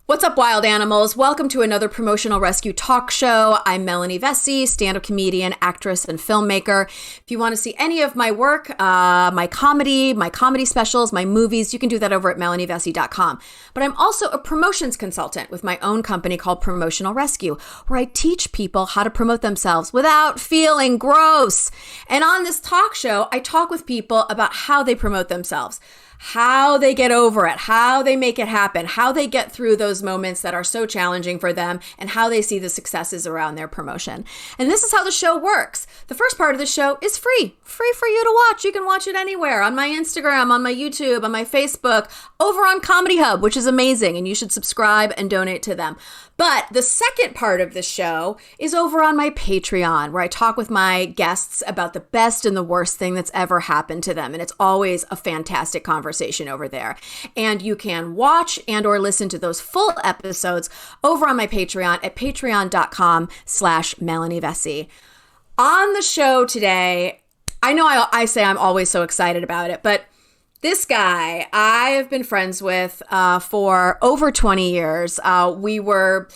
What's up, wild animals? Welcome to another Promotional Rescue talk show. I'm Melanie Vesey, stand-up comedian, actress, and filmmaker. If you want to see any of my work, my comedy specials, my movies, you can do that over at melanievesey.com. But I'm also a promotions consultant with my own company called Promotional Rescue, where I teach people how to promote themselves without feeling gross. And on this talk show, I talk with people about how they promote themselves, how they get over it, how they make it happen, how they get through those moments that are so challenging for them, and how they see the successes around their promotion. And this is how the show works. The first part of the show is free for you to watch. You can watch it anywhere, on my Instagram, on my YouTube, on my Facebook, over on Comedy Hub, which is amazing, and you should subscribe and donate to them. But the second part of the show is over on my Patreon, where I talk with my guests about the best and the worst thing that's ever happened to them. And it's always a fantastic conversation over there. And you can watch and or listen to those full episodes over on my Patreon at patreon.com/Melanie Vesey. On the show today, I know I say I'm always so excited about it, but this guy I have been friends with for over 20 years. We were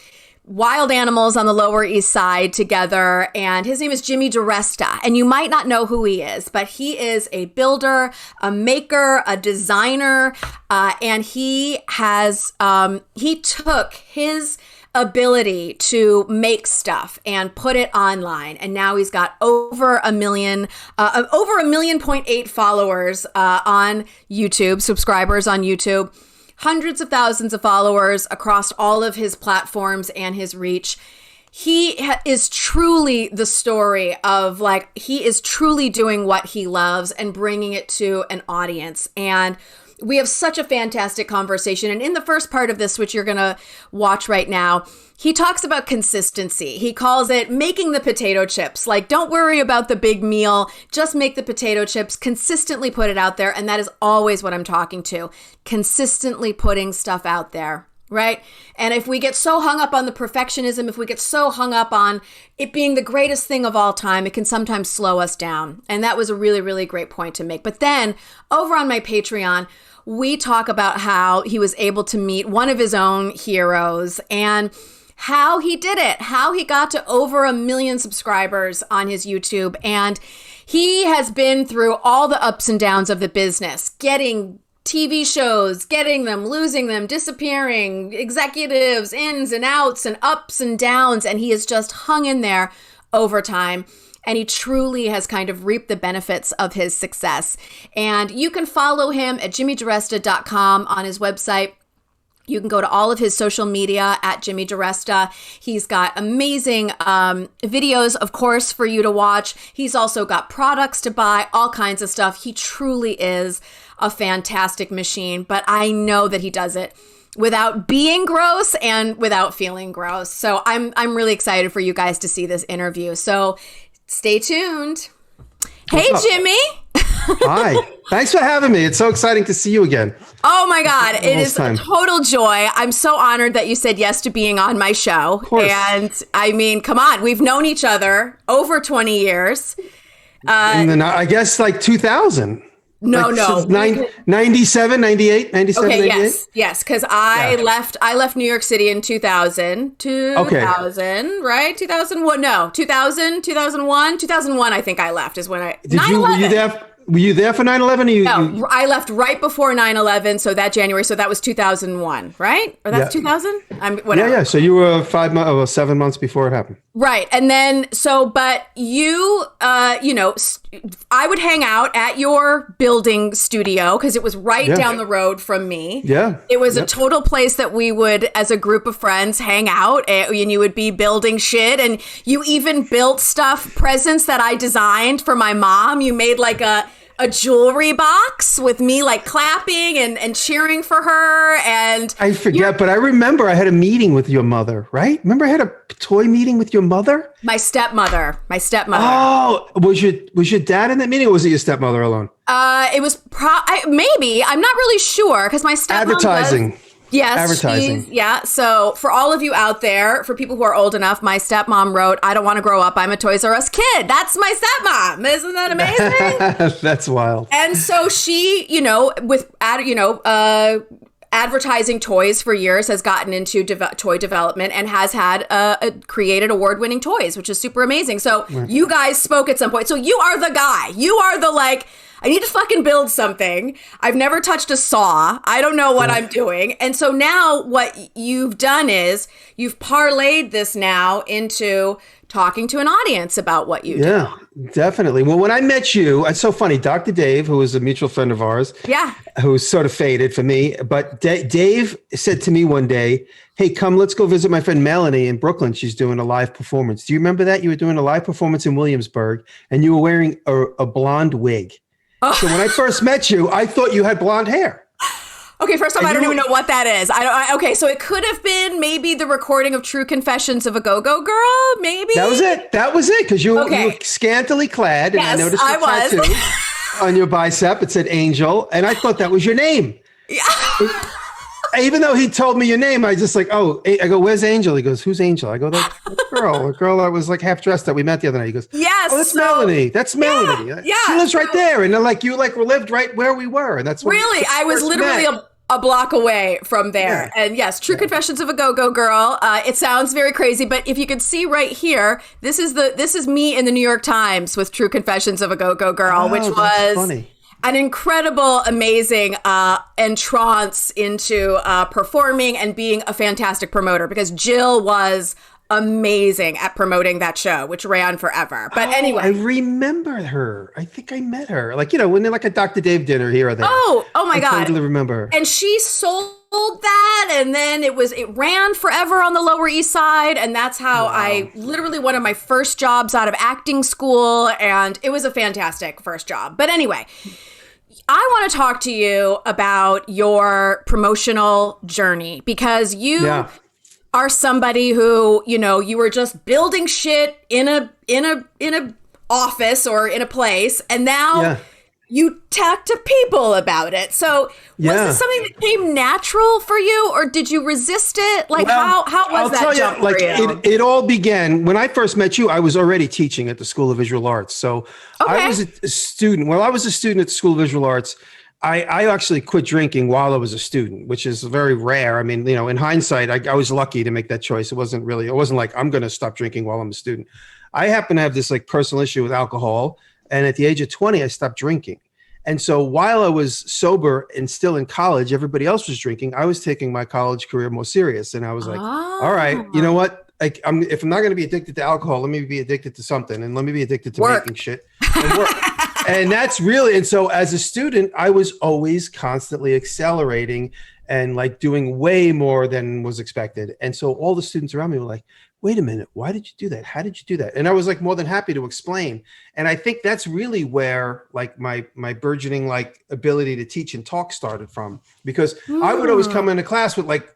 wild animals on the Lower East Side together, and his name is DiResta. And you might not know who he is, but he is a builder, a maker, a designer, and he took his ability to make stuff and put it online, and now he's got over a million 1.8 followers on YouTube, subscribers on YouTube, hundreds of thousands of followers across all of his platforms and his reach. He is truly the story of he is truly doing what he loves and bringing it to an audience. And we have such a fantastic conversation. And in the first part of this, which you're going to watch right now, he talks about consistency. He calls it making the potato chips. Don't worry about the big meal. Just make the potato chips, consistently put it out there. And that is always what I'm talking to. Consistently putting stuff out there, right? And if we get so hung up on the perfectionism, if we get so hung up on it being the greatest thing of all time, it can sometimes slow us down. And that was a really, really great point to make. But then over on my Patreon, we talk about how he was able to meet one of his own heroes and how he did it, how he got to over 1 million subscribers on his YouTube. And he has been through all the ups and downs of the business, getting TV shows, getting them, losing them, disappearing, executives, ins and outs and ups and downs. And he has just hung in there over time. And he truly has kind of reaped the benefits of his success. And you can follow him at jimmydiresta.com on his website. You can go to all of his social media at Jimmy DiResta. He's got amazing videos, of course, for you to watch. He's also got products to buy, all kinds of stuff. He truly is a fantastic machine, but I know that he does it without being gross and without feeling gross. So I'm really excited for you guys to see this interview. So stay tuned. Hey, Jimmy. Hi. Thanks for having me. It's so exciting to see you again. Oh my God. It is a total joy. I'm so honored that you said yes to being on my show. Of course. And I mean, come on, we've known each other over 20 years. And then I guess 2000. No. 97, 98, 97, okay, 98? yes, because I left New York City in 2000, right? 2001, no, 2000, 2001, 2001, I think I left is when I, Were you there for 9/11? No, I left right before 9/11, so that January, so that was 2001, right? Or that's 2000? Whatever. Yeah. So you were 7 months before it happened. Right. And then, but you, I would hang out at your building studio because it was right down the road from me. Yeah. It was a total place that we would, as a group of friends, hang out, and you would be building shit. And you even built presents that I designed for my mom. You made a jewelry box with me clapping and cheering for her. And I forget, but I remember I had a meeting with your mother, right? Remember I had a toy meeting with your mother? My stepmother. Oh, was your dad in that meeting, or was it your stepmother alone? It was maybe. I'm not really sure because my stepmom Advertising. Yes. Advertising. Yeah. So for all of you out there, for people who are old enough, my stepmom wrote, "I don't want to grow up. I'm a Toys R Us kid." That's my stepmom. Isn't that amazing? That's wild. And so she, advertising toys for years, has gotten into toy development and has had created award-winning toys, which is super amazing. So you guys spoke at some point. So you are the guy. You are the like, I need to fucking build something. I've never touched a saw. I don't know what I'm doing. And so now what you've done is you've parlayed this now into talking to an audience about what you do. Yeah, definitely. Well, when I met you, it's so funny. Dr. Dave, who was a mutual friend of ours, who's sort of faded for me, but Dave said to me one day, hey, come, let's go visit my friend Melanie in Brooklyn. She's doing a live performance. Do you remember that? You were doing a live performance in Williamsburg, and you were wearing a blonde wig. So when I first met you, I thought you had blonde hair. Okay, first off, I don't even know what that is. Okay, so it could have been maybe the recording of True Confessions of a Go-Go Girl, maybe? That was it, because you were scantily clad, and I noticed the tattoo on your bicep. It said Angel, and I thought that was your name. Yeah. Even though he told me your name, I just like, I go, where's Angel? He goes, who's Angel? I go, that girl that was like half dressed that we met the other night. He goes, yes, that's Melanie. That's Melanie. Yeah, she lives right there. And like, you like lived right where we were. And that's what really, I was literally a block away from there. Yeah. And yes, True Confessions of a Go-Go Girl. It sounds very crazy, but if you could see right here, this is me in the New York Times with True Confessions of a Go-Go Girl, which was funny. An incredible, amazing entrance into performing and being a fantastic promoter, because Jill was amazing at promoting that show, which ran forever. But anyway. I remember her. I think I met her. Like, when they're like a Dr. Dave dinner here or there. Oh my God. I totally remember her. And she sold that, and then it ran forever on the Lower East Side, and that's how I literally one of my first jobs out of acting school, and it was a fantastic first job. But anyway, I want to talk to you about your promotional journey, because you are somebody who, you were just building shit in a office or in a place, and now you talk to people about it. So was this something that came natural for you, or did you resist it? Like, how was that jump for you? It all began when I first met you. I was already teaching at the School of Visual Arts. So I was a student. While I was a student at the School of Visual Arts, I actually quit drinking while I was a student, which is very rare. I mean, in hindsight, I was lucky to make that choice. It wasn't like I'm going to stop drinking while I'm a student. I happen to have this like personal issue with alcohol. And at the age of 20, I stopped drinking. And so while I was sober and still in college, everybody else was drinking. I was taking my college career more serious. And I was like, all right, you know what? If I'm not going to be addicted to alcohol, let me be addicted to something, and let me be addicted to making shit and work. And that's really, and so as a student, I was always constantly accelerating and like doing way more than was expected. And so all the students around me were like, wait a minute, why did you do that? How did you do that? And I was like more than happy to explain. And I think that's really where like my burgeoning like ability to teach and talk started from, because I would always come into class with like,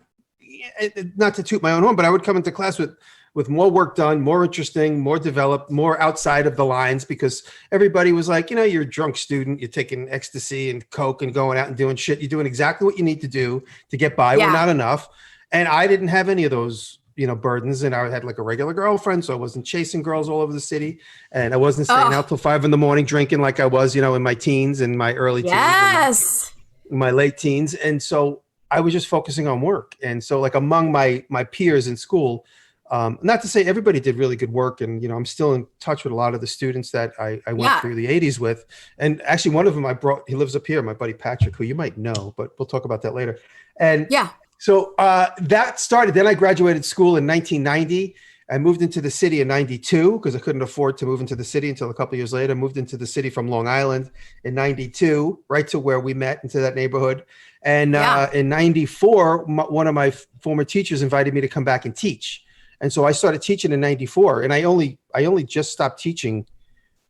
not to toot my own horn, but I would come into class with more work done, more interesting, more developed, more outside of the lines, because everybody was like, you're a drunk student, you're taking ecstasy and coke and going out and doing shit. You're doing exactly what you need to do to get by. Well, not enough. And I didn't have any of those burdens, and I had like a regular girlfriend, so I wasn't chasing girls all over the city, and I wasn't staying out till 5 a.m. drinking like I was, in my teens and my early teens, my late teens. And so I was just focusing on work. And so like among my peers in school, not to say everybody did really good work, and I'm still in touch with a lot of the students that I went through the 80s with. And actually one of them he lives up here, my buddy Patrick, who you might know, but we'll talk about that later. And so that started. Then I graduated school in 1990. I moved into the city in 92 because I couldn't afford to move into the city until a couple of years later. I moved into the city from Long Island in 92, right to where we met, into that neighborhood. And in 94, one of my former teachers invited me to come back and teach. And so I started teaching in 94, and I only just stopped teaching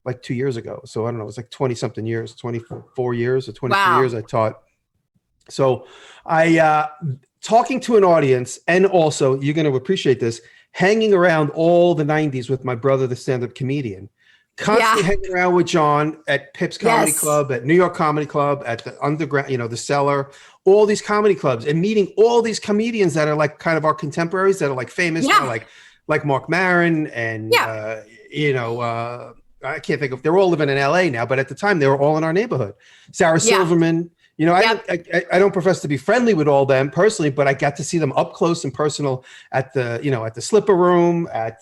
like 2 years ago. So I don't know, it was like 20 something years, 24 years or 23 years I taught. So talking to an audience, and also you're going to appreciate this, hanging around all the 90s with my brother, the stand-up comedian, constantly hanging around with John at Pips Comedy Club, at New York Comedy Club, at the Underground, the Cellar, all these comedy clubs, and meeting all these comedians that are like kind of our contemporaries that are like famous, like Mark Maron and, I can't think of, they're all living in LA now, but at the time they were all in our neighborhood. Sarah Silverman, You know, I don't profess to be friendly with all them personally, but I got to see them up close and personal at the Slipper Room, at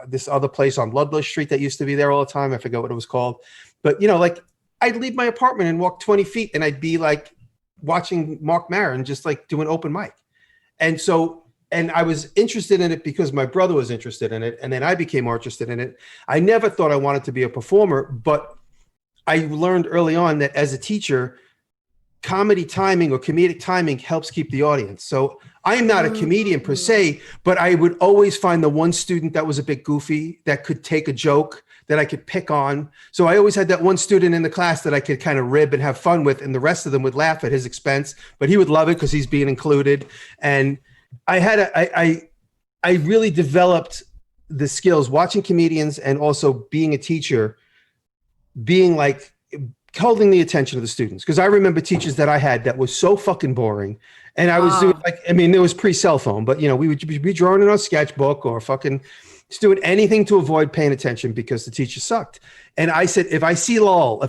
this other place on Ludlow Street that used to be there all the time. I forget what it was called. But, you know, like I'd leave my apartment and walk 20 feet and I'd be like watching Mark Maron just like do an open mic. And I was interested in it because my brother was interested in it. And then I became more interested in it. I never thought I wanted to be a performer, but I learned early on that as a teacher, comedy timing or comedic timing helps keep the audience. So I am not a comedian per se, but I would always find the one student that was a bit goofy, that could take a joke, that I could pick on. So I always had that one student in the class that I could kind of rib and have fun with, and the rest of them would laugh at his expense, but he would love it because he's being included. And I really developed the skills watching comedians and also being a teacher, being like holding the attention of the students. Because I remember teachers that I had that was so fucking boring. And I was doing like, I mean, there was pre-cell phone, but you know, we would be drawing in our sketchbook or fucking just doing anything to avoid paying attention because the teacher sucked. And I said, if I see a lull,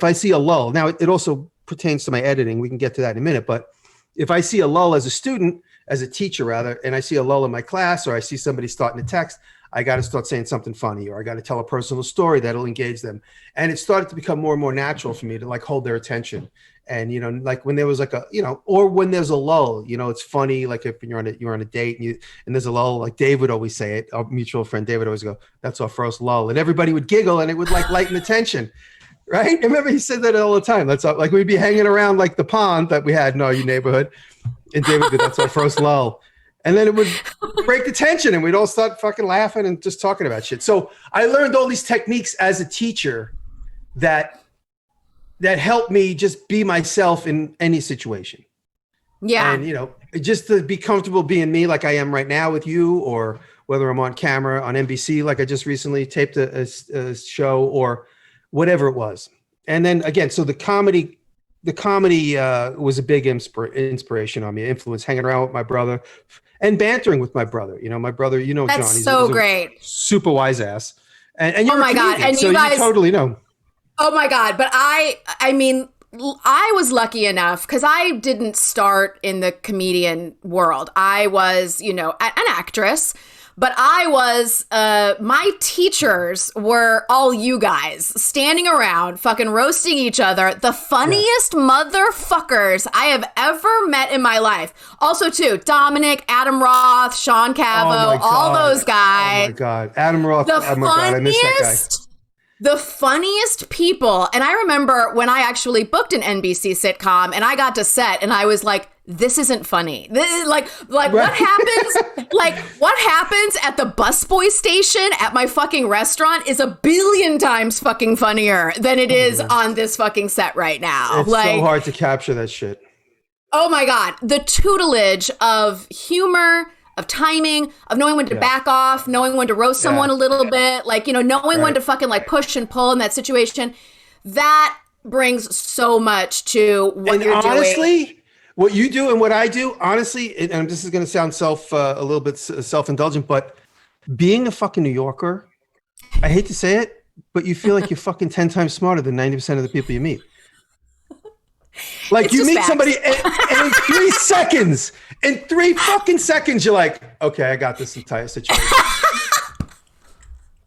now it also pertains to my editing. We can get to that in a minute. But if I see a lull as a student, as a teacher rather, and I see a lull in my class, or I see somebody starting to text, I got to start saying something funny, or I got to tell a personal story that'll engage them. And it started to become more and more natural for me to like hold their attention. And, you know, like when there was like a, you know, or when there's a lull, you know, it's funny. Like if you're on a date and there's a lull, like Dave would always say it, our mutual friend David always go, that's our first lull. And everybody would giggle and it would like lighten the tension. Right. Remember he said that all the time. That's all, like we'd be hanging around like the pond that we had in our neighborhood. And David did, that's our first lull. And then it would break the tension and we'd all start fucking laughing and just talking about shit. So I learned all these techniques as a teacher that helped me just be myself in any situation. Yeah. And, you know, just to be comfortable being me like I am right now with you, or whether I'm on camera on NBC, like I just recently taped a show or whatever it was. And then again, so the comedy was a big inspiration on me, influence, hanging around with my brother and bantering with my brother. You know, my brother, you know, that's John, he's so great. Super wise ass. And you're oh my God. And so you guys totally know. Oh my God. But I mean, I was lucky enough because I didn't start in the comedian world. I was, you know, an actress. But I was, my teachers were all you guys standing around fucking roasting each other. The funniest motherfuckers I have ever met in my life. Also, too, Dominic, Adam Roth, Sean Cavo, all those guys. Oh, my God. Adam Roth. Oh, my God. I miss that guy. The funniest people. And I remember when I actually booked an NBC sitcom and I got to set and I was like, this isn't funny. This is like right. What happens at the busboy station at my fucking restaurant is 1,000,000,000 times fucking funnier than it is on this fucking set right now. It's so hard to capture that shit. Oh my God. The tutelage of humor, of timing, of knowing when to back off, knowing when to roast someone a little bit, like, you know, knowing when to fucking like push and pull in that situation. That brings so much to what you're doing. Honestly, what you do and what I do, honestly, and this is going to sound a little bit self-indulgent, but being a fucking New Yorker, I hate to say it, but you feel like you're fucking 10 times smarter than 90% of the people you meet. Like you meet somebody and in 3 seconds, in 3 fucking seconds, you're like, okay, I got this entire situation.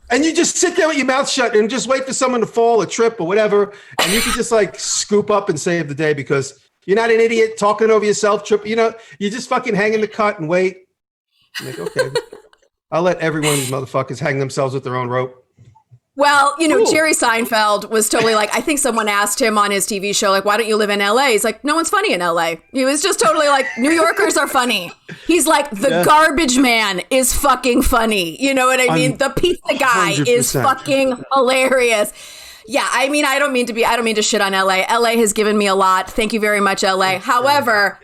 And you just sit there with your mouth shut and just wait for someone to fall or trip or whatever. And you can just like scoop up and save the day because you're not an idiot talking over yourself, trip. You know, you just fucking hang in the cut and wait. I'm like, okay, I'll let every one of these motherfuckers hang themselves with their own rope. Well, you know, Jerry Seinfeld was totally like, I think someone asked him on his TV show, like, why don't you live in LA? He's like, no one's funny in LA. He was just totally like, New Yorkers are funny. He's like, the garbage man is fucking funny. You know what I mean? The pizza guy 100%. Is fucking hilarious. Yeah, I mean, I don't mean to shit on LA. LA has given me a lot. Thank you very much, LA. However,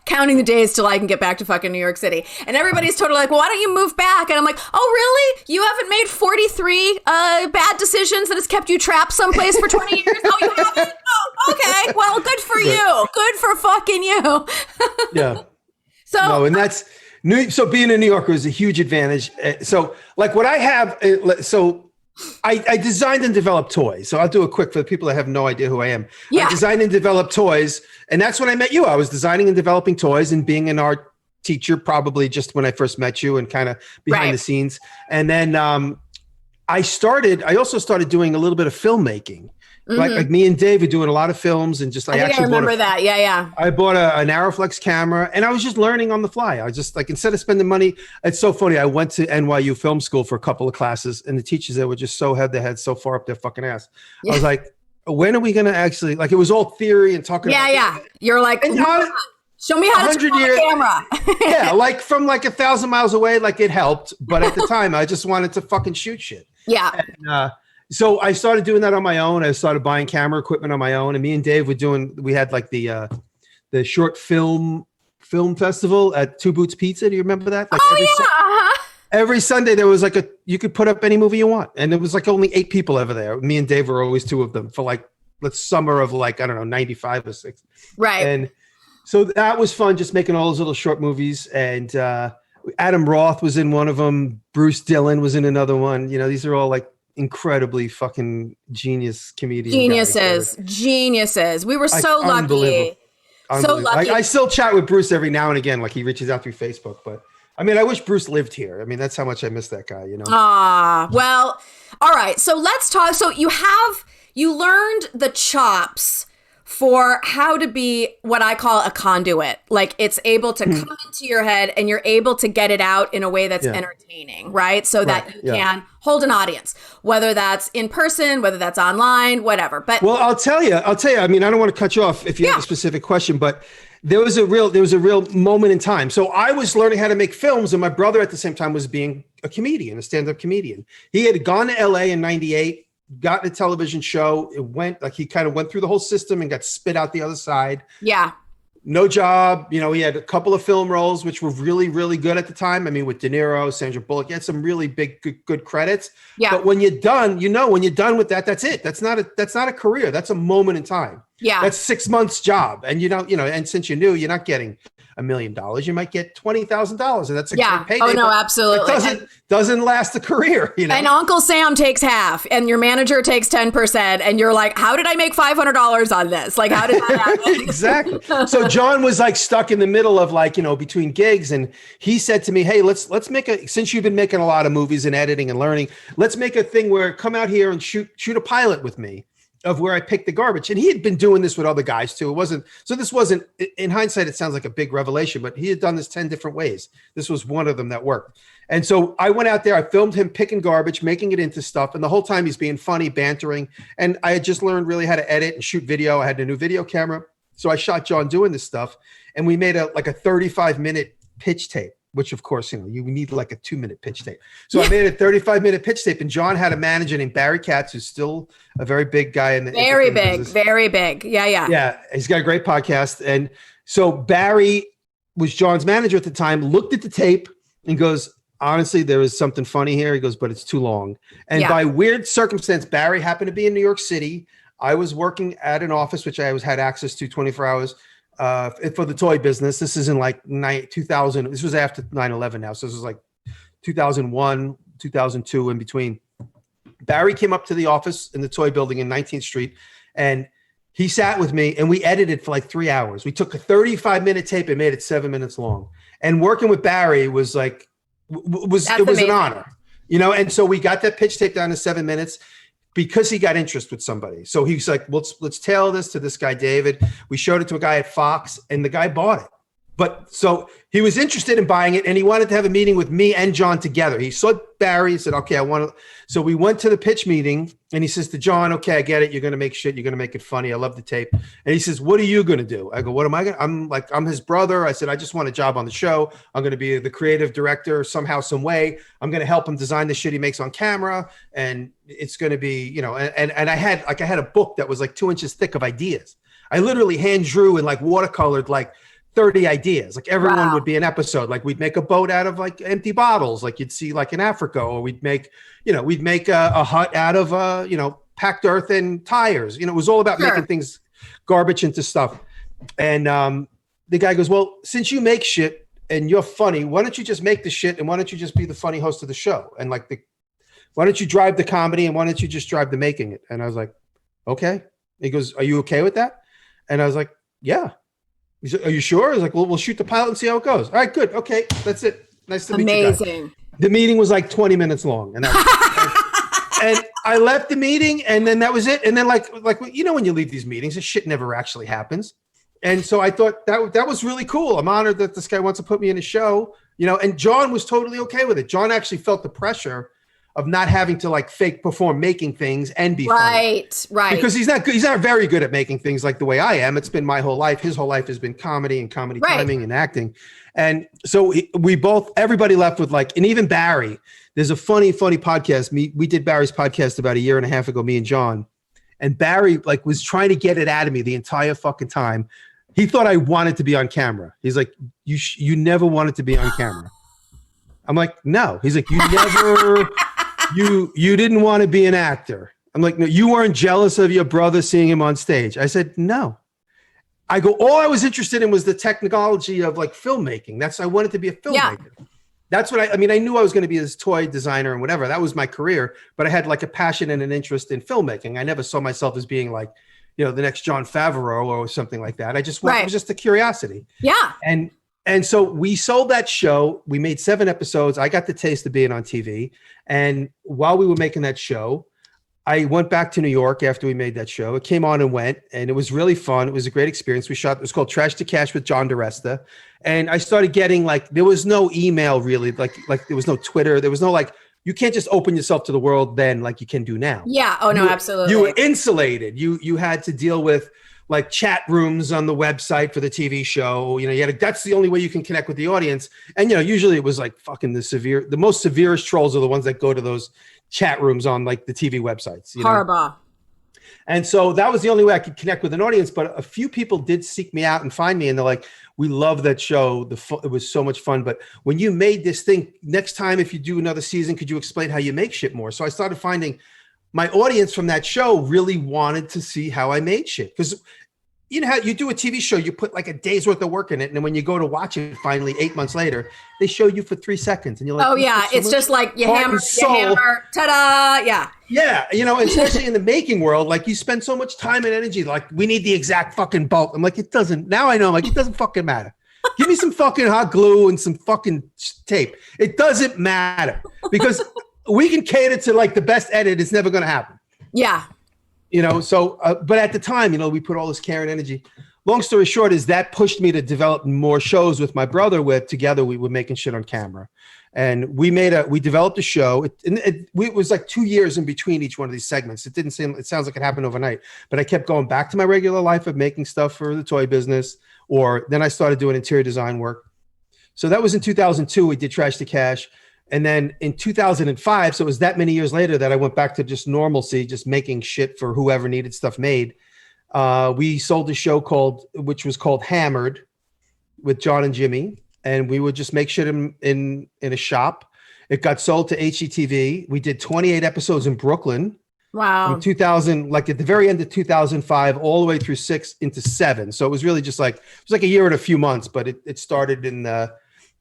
counting the days till I can get back to fucking New York City. And everybody's totally like, well, why don't you move back? And I'm like, oh, really? You haven't made 43 bad decisions that has kept you trapped someplace for 20 years? Oh, you haven't? Oh, okay. Well, good for you. Good for fucking you. Yeah. So, and that's so being a New Yorker is a huge advantage. So like what I have, I designed and developed toys. So I'll do it quick for the people that have no idea who I am. Yeah. I designed and developed toys. And that's when I met you. I was designing and developing toys and being an art teacher, probably just when I first met you and kind of behind the scenes. And then I also started doing a little bit of filmmaking. Like me and Dave were doing a lot of films and just I remember that. Yeah. I bought an Arrowflex camera and I was just learning on the fly. I just like, instead of spending money, it's so funny. I went to NYU film school for a couple of classes and the teachers there were just had their heads so far up their fucking ass. Yeah. I was like, when are we going to actually, like, it was all theory and talking about it. You're like, show me how to turn on the camera. Yeah. Like from like 1,000 miles away, like it helped. But at the time I just wanted to fucking shoot shit. Yeah. And, so I started doing that on my own. I started buying camera equipment on my own. And me and Dave we had like the short film festival at Two Boots Pizza. Do you remember that? Like every Sunday there was like you could put up any movie you want. And there was like only 8 people ever there. Me and Dave were always 2 of them for like the summer of like, I don't know, 95 or 6. Right. And so that was fun, just making all those little short movies. And Adam Roth was in one of them. Bruce Dillon was in another one. You know, these are all like incredibly fucking genius comedians. Geniuses. We were so lucky. So lucky. I still chat with Bruce every now and again. Like he reaches out through Facebook, but I mean, I wish Bruce lived here. I mean, that's how much I miss that guy, you know? Well, all right. So let's talk. So you learned the chops for how to be what I call a conduit. Like it's able to come into your head and you're able to get it out in a way that's entertaining, right? So that you can hold an audience, whether that's in person, whether that's online, whatever. But well, I'll tell you, I mean, I don't want to cut you off if you have a specific question, but there was a real moment in time. So I was learning how to make films and my brother at the same time was being a comedian, a stand-up comedian. He had gone to LA in 98. Got a television show. It went like he kind of went through the whole system and got spit out the other side. Yeah. No job. You know, he had a couple of film roles, which were really, really good at the time. I mean, with De Niro, Sandra Bullock, he had some really big, good credits. Yeah. But when you're done, when you're done with that, that's it. That's not a career. That's a moment in time. Yeah. That's 6 months job. And and since you're new, you're not getting $1 million. You might get $20,000, and that's a great payday. Oh no, absolutely. It doesn't last a career, you know. And Uncle Sam takes half, and your manager takes 10%, and you're like, "How did I make $500 on this? Like, how did that happen?" Exactly. So John was like stuck in the middle of like between gigs, and he said to me, "Hey, let's make since you've been making a lot of movies and editing and learning, let's make a thing where come out here and shoot a pilot with me." Of where I picked the garbage. And he had been doing this with other guys too. This wasn't, in hindsight, it sounds like a big revelation, but he had done this 10 different ways. This was one of them that worked. And so I went out there, I filmed him picking garbage, making it into stuff. And the whole time he's being funny, bantering. And I had just learned really how to edit and shoot video. I had a new video camera. So I shot John doing this stuff. And we made a 35-minute pitch tape, which of course, you need like a 2-minute pitch tape. So I made a 35-minute pitch tape, and John had a manager named Barry Katz, who's still a very big guy in the very big. Yeah. Yeah. He's got a great podcast. And so Barry was John's manager at the time, looked at the tape and goes, honestly, there is something funny here. He goes, but it's too long. And by weird circumstance, Barry happened to be in New York City. I was working at an office, which I had access to 24 hours. For the toy business. This is in like 2000. This was after 9/11 now. So this was like 2001, 2002 in between. Barry came up to the office in the toy building in 19th Street and he sat with me and we edited for like 3 hours. We took a 35-minute tape and made it 7 minutes long. And working with Barry was like, it was an honor, and so we got that pitch tape down to 7 minutes. Because he got interest with somebody. So he's like, let's tail this to this guy, David. We showed it to a guy at Fox and the guy bought it. But so he was interested in buying it and he wanted to have a meeting with me and John together. He saw Barry, he said, okay, I want to. So we went to the pitch meeting and he says to John, okay, I get it. You're going to make shit. You're going to make it funny. I love the tape. And he says, what are you going to do? I go, what am I going to? I'm his brother. I said, I just want a job on the show. I'm going to be the creative director somehow, some way. I'm going to help him design the shit he makes on camera. And it's going to be, and I had a book that was like 2 inches thick of ideas. I literally hand drew and like watercolored like 30 ideas. Like everyone would be an episode. Like we'd make a boat out of like empty bottles, like you'd see like in Africa, or we'd make a hut out of, packed earth and tires. It was all about making things garbage into stuff. And the guy goes, well, since you make shit and you're funny, why don't you just make the shit and why don't you just be the funny host of the show? And like Why don't you drive the comedy and why don't you just drive the making it? And I was like, okay. He goes, are you okay with that? And I was like, yeah. He said, are you sure? I was like, well, we'll shoot the pilot and see how it goes. All right, good. Okay, that's it. Nice to meet you guys. Amazing. The meeting was like 20 minutes long. And I left the meeting and then that was it. And then like, you know, when you leave these meetings, this shit never actually happens. And so I thought that was really cool. I'm honored that this guy wants to put me in a show, you know, and John was totally okay with it. John actually felt the pressure of not having to like fake perform making things and be funny. Right. Because he's not good. He's not very good at making things like the way I am. It's been my whole life. His whole life has been comedy and comedy timing and acting. And so everybody left with like, and even Barry, there's a funny podcast. We did Barry's podcast about a year and a half ago, me and John, and Barry like was trying to get it out of me the entire fucking time. He thought I wanted to be on camera. He's like, you never wanted to be on camera. I'm like, no. He's like, you never, you didn't want to be an actor. I'm like, no, you weren't jealous of your brother seeing him on stage. I said, no. I go, all I was interested in was the technology of like filmmaking. I wanted to be a filmmaker. Yeah. That's what I mean, I knew I was going to be this toy designer and whatever. That was my career, but I had like a passion and an interest in filmmaking. I never saw myself as being like, you know, the next Jon Favreau or something like that. I just it was just a curiosity. Yeah. And so we sold that show. We made 7 episodes. I got the taste of being on TV. And while we were making that show, I went back to New York after we made that show. It came on and went, and it was really fun. It was a great experience. It was called Trash to Cash with John DiResta. And I started getting like, there was no email really, like there was no Twitter. There was no like, you can't just open yourself to the world then like you can do now. Yeah. Oh no, absolutely. You were insulated. You had to deal with like chat rooms on the website for the TV show. You know, that's the only way you can connect with the audience. And, you know, usually it was like fucking the most severest trolls are the ones that go to those chat rooms on like the TV websites. Horrible. And so that was the only way I could connect with an audience. But a few people did seek me out and find me. And they're like, we love that show. It was so much fun. But when you made this thing, next time, if you do another season, could you explain how you make shit more? So I started finding my audience from that show really wanted to see how I made shit. Because you know how you do a TV show, you put like a day's worth of work in it. And then when you go to watch it finally 8 months later, they show you for 3 seconds. And you're like, oh yeah, it's just like you hammer, ta-da. Yeah. Yeah. You know, especially in the making world, like you spend so much time and energy, like we need the exact fucking bulk. I'm like, it doesn't, now I know, I'm like, it doesn't fucking matter. Give me some fucking hot glue and some fucking tape. It doesn't matter because we can cater to like the best edit. It's never going to happen. Yeah. You know, so, but at the time, you know, we put all this care and energy. Long story short is that pushed me to develop more shows with my brother together we were making shit on camera. And we developed a show. It was like 2 years in between each one of these segments. It sounds like it happened overnight, but I kept going back to my regular life of making stuff for the toy business, or then I started doing interior design work. So that was in 2002. We did Trash to Cash. And then in 2005, so it was that many years later that I went back to just normalcy, just making shit for whoever needed stuff made. We sold a show which was called Hammered with John and Jimmy. And we would just make shit in a shop. It got sold to HGTV. We did 28 episodes in Brooklyn. Wow. From 2000, like at the very end of 2005, all the way through 6 into 7. So it was really just like, it was like a year and a few months, but it started in the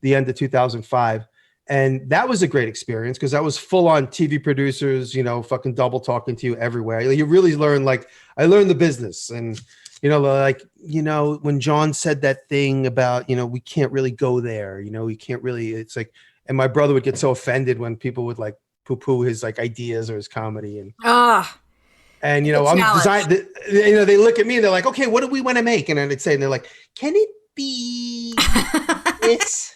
end of 2005. And that was a great experience because that was full on TV producers, you know, fucking double talking to you everywhere. You really learn, like, I learned the business. And, you know, like, you know, when John said that thing about, you know, we can't really go there, you know, we can't really, it's like, and my brother would get so offended when people would like poo-poo his like ideas or his comedy. And you know, I'm designed, you know, they look at me, they're like, okay, what do we want to make? And I'd say, and they're like, can it be this?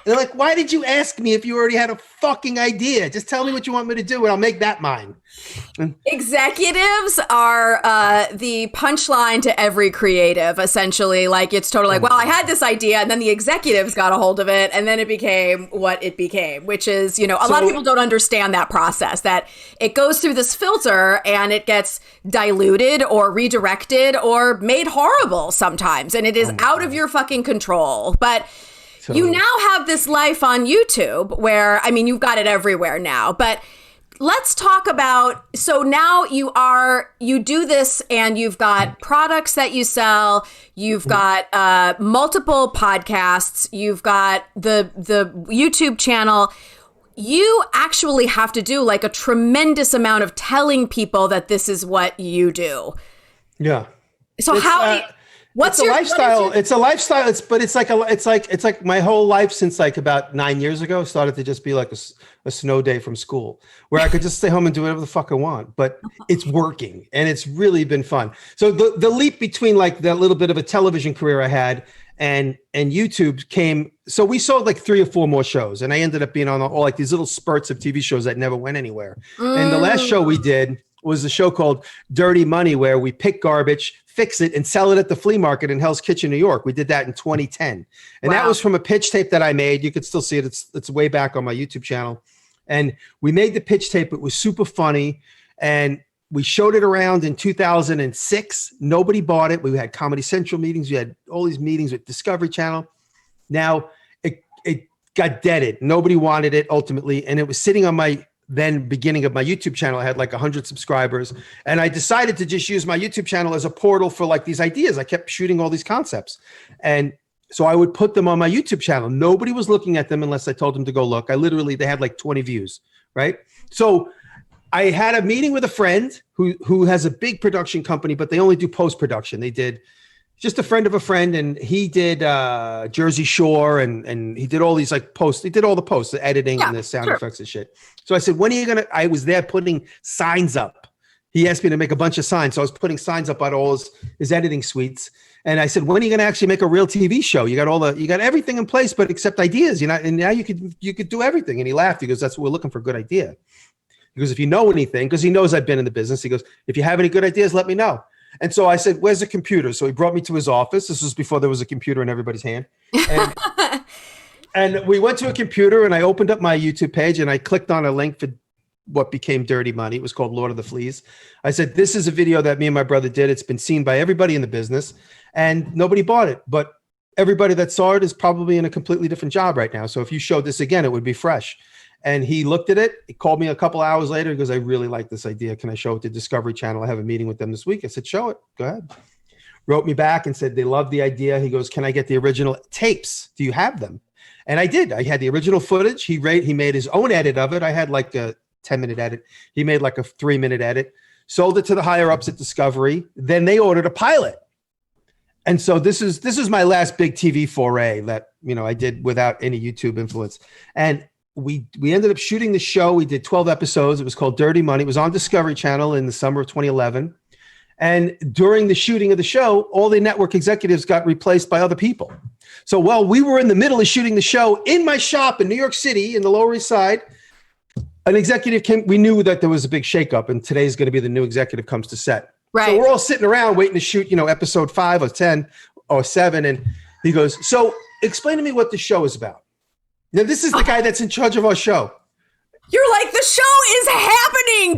And they're like, why did you ask me if you already had a fucking idea? Just tell me what you want me to do and I'll make that mine. Executives are the punchline to every creative, essentially. Like, it's totally like, well, I had this idea and then the executives got a hold of it and then it became what it became, which is, you know, a lot of people don't understand that process, that it goes through this filter and it gets diluted or redirected or made horrible sometimes. And it is out of your fucking control. But you now have this life on YouTube where, I mean, you've got it everywhere now, but let's talk about, so now you do this and you've got products that you sell, you've got multiple podcasts, you've got the YouTube channel. you actually have to do like a tremendous amount of telling people that this is what you do. Yeah. So what's it's your a lifestyle? It's a lifestyle. It's like my whole life since like about 9 years ago started to just be like a snow day from school where I could just stay home and do whatever the fuck I want, but it's working and it's really been fun. So the leap between like that little bit of a television career I had and YouTube came. So we sold like 3 or 4 more shows and I ended up being on all like these little spurts of TV shows that never went anywhere. And the last show we did was a show called Dirty Money, where we pick garbage, fix it, and sell it at the flea market in Hell's Kitchen, New York. We did that in 2010. And that was from a pitch tape that I made. You could still see it. It's way back on my YouTube channel. And we made the pitch tape. It was super funny. And we showed it around in 2006. Nobody bought it. We had Comedy Central meetings. We had all these meetings with Discovery Channel. Now, it got deaded. Nobody wanted it ultimately. And it was sitting on my beginning of my YouTube channel. I had like 100 subscribers. And I decided to just use my YouTube channel as a portal for like these ideas. I kept shooting all these concepts. And so I would put them on my YouTube channel. Nobody was looking at them unless I told them to go look. They had like 20 views, right? So I had a meeting with a friend who has a big production company, but they only do post-production. They did just a friend of a friend, and he did Jersey Shore, and he did all these like posts. He did all the posts, the editing and the sound effects and shit. So I said, when are you gonna? I was there putting signs up. He asked me to make a bunch of signs, so I was putting signs up on all his editing suites. And I said, when are you gonna actually make a real TV show? You got everything in place, but except ideas. And now you could do everything. And he laughed. He goes, that's what we're looking for, good idea. He goes, if you know anything, because he knows I've been in the business. He goes, if you have any good ideas, let me know. And so I said, where's the computer? So he brought me to his office. This was before there was a computer in everybody's hand. And we went to a computer and I opened up my YouTube page and I clicked on a link for what became Dirty Money. It was called Lord of the Fleas. I said, this is a video that me and my brother did. It's been seen by everybody in the business and nobody bought it. But everybody that saw it is probably in a completely different job right now. So if you showed this again, it would be fresh. And he looked at it. He called me a couple hours later. He goes, I really like this idea. Can I show it to Discovery Channel? I have a meeting with them this week. I said, show it. Go ahead. Wrote me back and said, they love the idea. He goes, can I get the original tapes? Do you have them? And I did. I had the original footage. He made his own edit of it. I had like a 10-minute edit. He made like a 3-minute edit, sold it to the higher ups at Discovery. Then they ordered a pilot. And so this is my last big TV foray that, I did without any YouTube influence. And we ended up shooting the show. We did 12 episodes. It was called Dirty Money. It was on Discovery Channel in the summer of 2011. And during the shooting of the show, all the network executives got replaced by other people. So while we were in the middle of shooting the show in my shop in New York City in the Lower East Side, an executive came. We knew that there was a big shakeup and today's going to be the new executive comes to set. Right. So we're all sitting around waiting to shoot, episode 5 or 10 or 7. And he goes, so explain to me what the show is about. Now, this is the guy that's in charge of our show. You're like, the show is happening,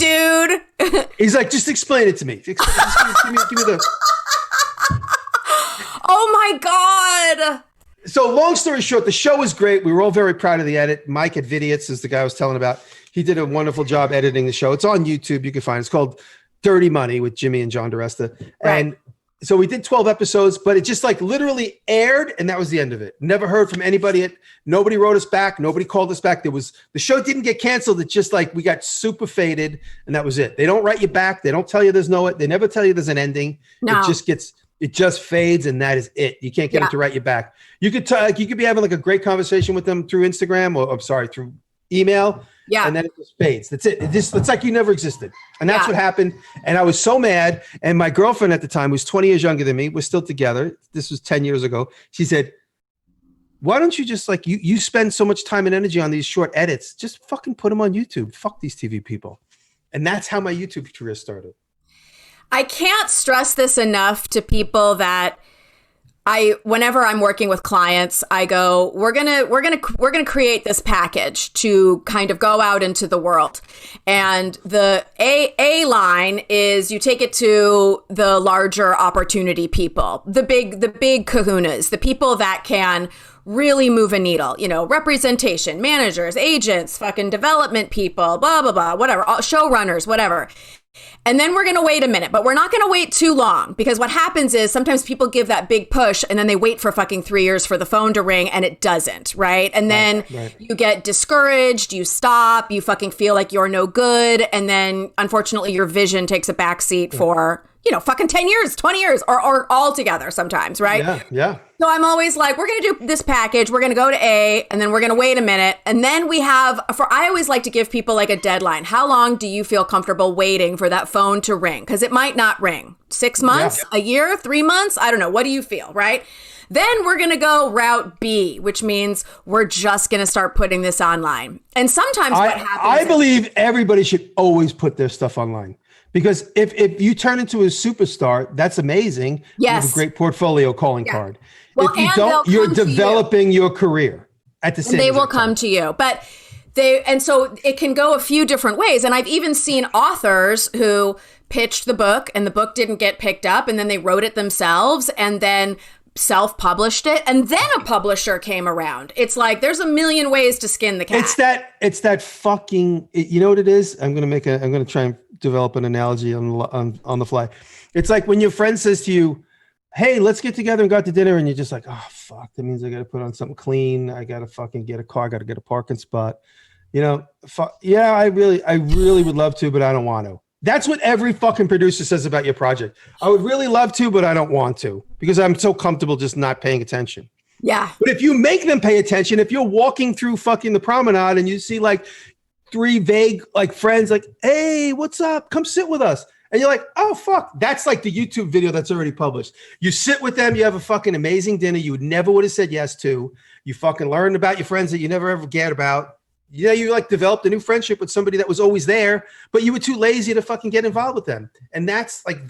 dude. He's like, just explain it to me. Give me the... Oh, my God. So long story short, the show was great. We were all very proud of the edit. Mike at Vidiots is the guy I was telling about. He did a wonderful job editing the show. It's on YouTube. You can find it. It's called Dirty Money with Jimmy and John DiResta. Right. And so we did 12 episodes, but it just like literally aired and that was the end of it. Never heard from anybody. Nobody wrote us back. Nobody called us back. The show didn't get canceled. It's just like we got super faded and that was it. They don't write you back. They don't tell you they never tell you there's an ending. No. It just fades and that is it. You can't get them to write you back. You could be having like a great conversation with them through Instagram through email. Yeah. And then it just fades. That's it. It's like you never existed. And that's what happened. And I was so mad. And my girlfriend at the time, who's 20 years younger than me, we're still together. This was 10 years ago. She said, why don't you just like, you spend so much time and energy on these short edits, just fucking put them on YouTube. Fuck these TV people. And that's how my YouTube career started. I can't stress this enough to people that whenever I'm working with clients, I go, we're gonna create this package to kind of go out into the world. And the A line is you take it to the larger opportunity people, the big kahunas, the people that can really move a needle, representation, managers, agents, fucking development people, blah, blah, blah, whatever, showrunners, whatever. And then we're going to wait a minute, but we're not going to wait too long, because what happens is sometimes people give that big push and then they wait for fucking 3 years for the phone to ring and it doesn't, right? And then you get discouraged, you stop, you fucking feel like you're no good. And then unfortunately your vision takes a backseat for, you know, fucking 10 years, 20 years, or all together sometimes, right? Yeah. So I'm always like, we're going to do this package. We're going to go to A, and then we're going to wait a minute. And then we have, I always like to give people like a deadline. How long do you feel comfortable waiting for that phone to ring? Because it might not ring. 6 months, a year, 3 months? I don't know. What do you feel, right? Then we're going to go route B, which means we're just going to start putting this online. And sometimes what happens I believe everybody should always put their stuff online. Because if you turn into a superstar, that's amazing. Yes. You have a great portfolio calling card. Well, if you don't, you're developing your career at the same time. They will come to you. But so it can go a few different ways. And I've even seen authors who pitched the book and the book didn't get picked up, and then they wrote it themselves and then self-published it, and then a publisher came around. It's like there's a million ways to skin the cat. It's that fucking, you know what it is? I'm gonna try and develop an analogy on the fly. It's like when your friend says to you, hey, let's get together and go out to dinner, and you're just like, oh fuck, that means I gotta put on something clean, I gotta fucking get a car, I gotta get a parking spot, you know. Yeah, I really would love to, but I don't want to. That's what every fucking producer says about your project. I would really love to, but I don't want to, because I'm so comfortable just not paying attention. Yeah. But if you make them pay attention, if you're walking through fucking the promenade and you see like 3 vague like friends like, hey, what's up? Come sit with us. And you're like, oh, fuck. That's like the YouTube video that's already published. You sit with them. You have a fucking amazing dinner you never would have said yes to. You fucking learn about your friends that you never ever get about. Yeah, you like developed a new friendship with somebody that was always there, but you were too lazy to fucking get involved with them. And that's like,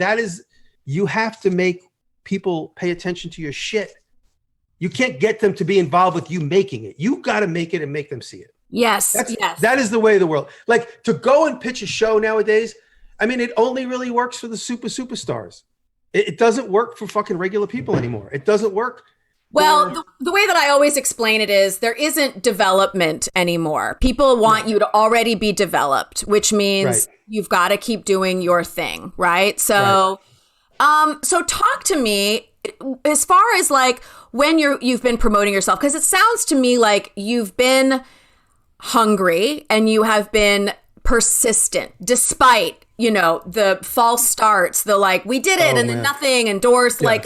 you have to make people pay attention to your shit. You can't get them to be involved with you making it. You got to make it and make them see it. Yes. That is the way of the world. Like, to go and pitch a show nowadays, I mean, it only really works for the superstars. It doesn't work for fucking regular people anymore. It doesn't work. Well, the way that I always explain it is there isn't development anymore. People want you to already be developed, which means you've got to keep doing your thing, right? So, so talk to me as far as like when you've been promoting yourself, because it sounds to me like you've been hungry and you have been persistent despite, you know, the false starts, the like, we did it and then nothing, endorsed, like,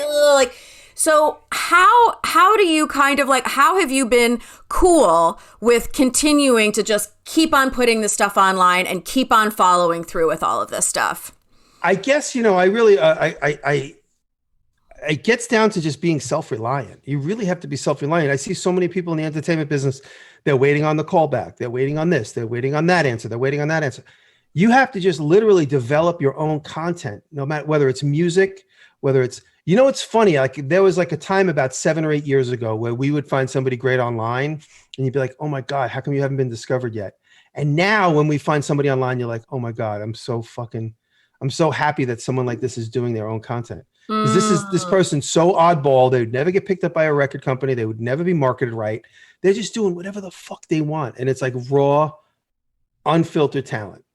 so how do you kind of like, how have you been cool with continuing to just keep on putting this stuff online and keep on following through with all of this stuff? I guess, you know, I really, it gets down to just being self-reliant. You really have to be self-reliant. I see so many people in the entertainment business, they're waiting on the callback. They're waiting on this. They're waiting on that answer. They're waiting on that answer. You have to just literally develop your own content, no matter whether it's music, whether it's, you know, it's funny. Like there was like a time about 7 or 8 years ago where we would find somebody great online and you'd be like, oh my God, how come you haven't been discovered yet? And now when we find somebody online, you're like, oh my God, I'm so happy that someone like this is doing their own content. Because this person's so oddball, they would never get picked up by a record company. They would never be marketed right. They're just doing whatever the fuck they want. And it's like raw, unfiltered talent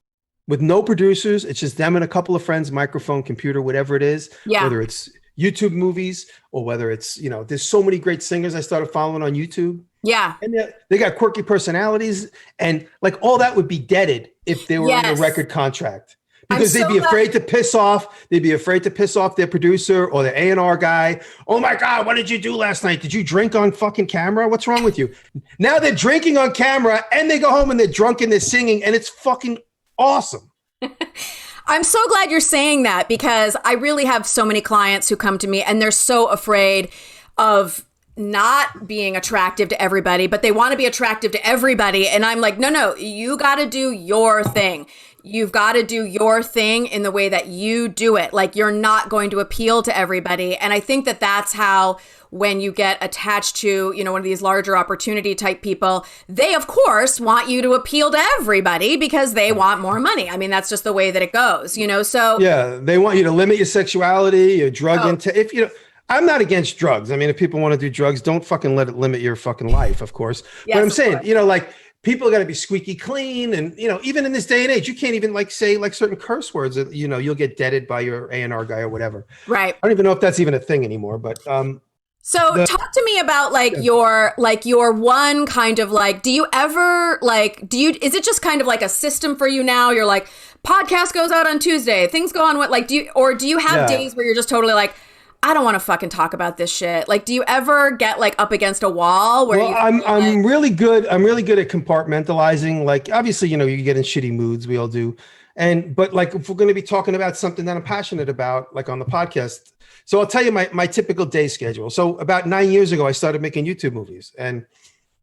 with no producers. It's just them and a couple of friends, microphone, computer, whatever it is, whether it's YouTube movies or whether it's, you know, there's so many great singers I started following on YouTube. Yeah. And they got quirky personalities and like all that would be deaded if they were in a record contract. Because they'd be afraid to piss off. They'd be afraid to piss off their producer or their A&R guy. Oh my God, what did you do last night? Did you drink on fucking camera? What's wrong with you? Now they're drinking on camera and they go home and they're drunk and they're singing and it's fucking awesome. I'm so glad you're saying that because I really have so many clients who come to me and they're so afraid of not being attractive to everybody, but they want to be attractive to everybody. And I'm like, no, you got to do your thing. You've got to do your thing in the way that you do it. Like you're not going to appeal to everybody. And I think that that's how when you get attached to, you know, one of these larger opportunity type people, they of course want you to appeal to everybody because they want more money. I mean, that's just the way that it goes, you know? So yeah, they want you to limit your sexuality, your drug intake. If you know, I'm not against drugs. I mean, if people want to do drugs, don't fucking let it limit your fucking life, of course. Yes, but I'm saying, you know, like people got to be squeaky clean. And, even in this day and age, you can't even say certain curse words that, you'll get deaded by your A&R guy or whatever. Right. I don't even know if that's even a thing anymore, but, so talk to me about your one kind of do you ever is it just kind of like a system for you now? You're like, podcast goes out on Tuesday, things go on do you have days where you're just totally I don't want to fucking talk about this shit? Do you ever get up against a wall where I'm really good. I'm really good at compartmentalizing. Obviously, you get in shitty moods. We all do. But if we're going to be talking about something that I'm passionate about, on the podcast. So I'll tell you my typical day schedule. So about 9 years ago, I started making YouTube movies and